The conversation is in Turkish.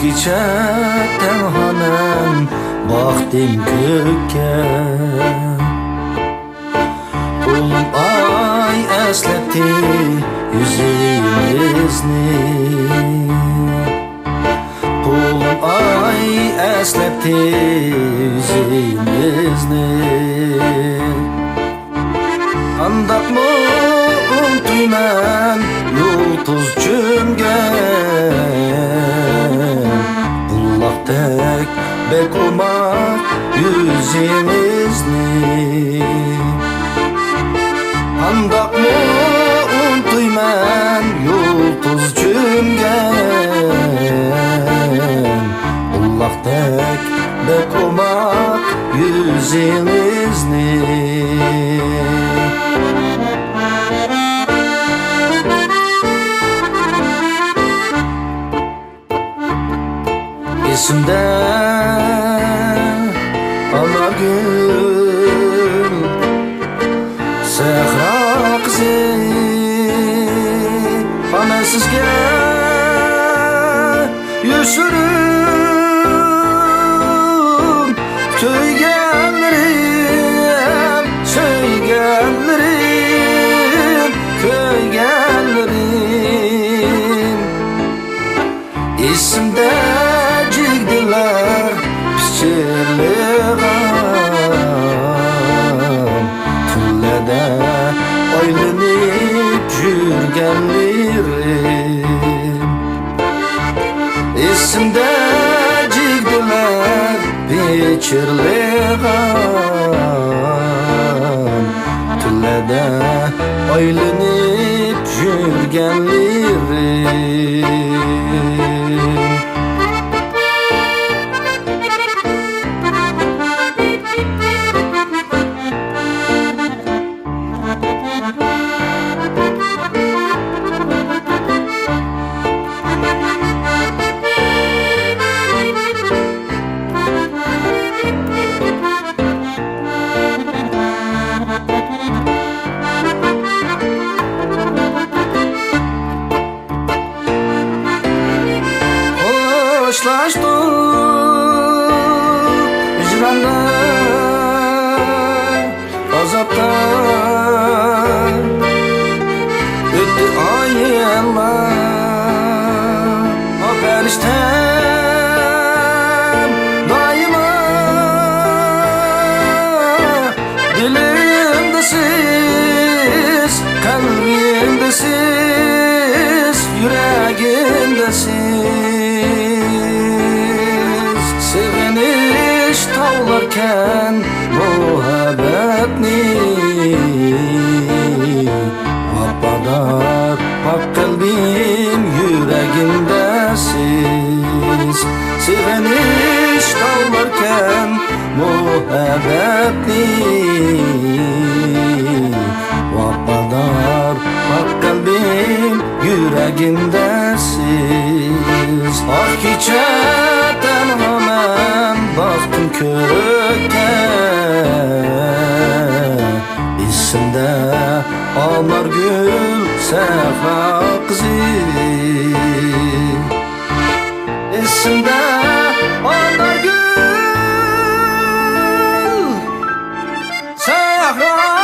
kecha tenhanem baktım gökке. Oğlum ay esletti yüzümüzni. Oğlum ay esletti yüzümüzni. Andak mı untuyman yıldız cümgen. Bullaktek bek olmak yüzümüzni. Andak mı untuyman yıldız cümgen. Bullaktek bek olmak yüzümüzni. Esimde ana gül Sehra kızı ana sizge yüşürüm köygenlerim söygenlerim köygenlerim isimde Tüllede oylanıp yürgenlerim İsimde cigdiler biçirleğen Tüllede oylanıp yürgenlerim Hoşlaştık hicranda, azapta öttü aylar o periştem daima dilimde siz, kalbimde siz, yüreğimde siz seviniş tavlarken muhabbetni Vappadar pak kalbim yüreğimde siz seviniş tavlarken muhabbetni Vappadar pak kalbim yüreğimde siz Ah kecha tenhamen baktım kökке İsimde anar gül Sehra kızı İsimde anar gül Sehra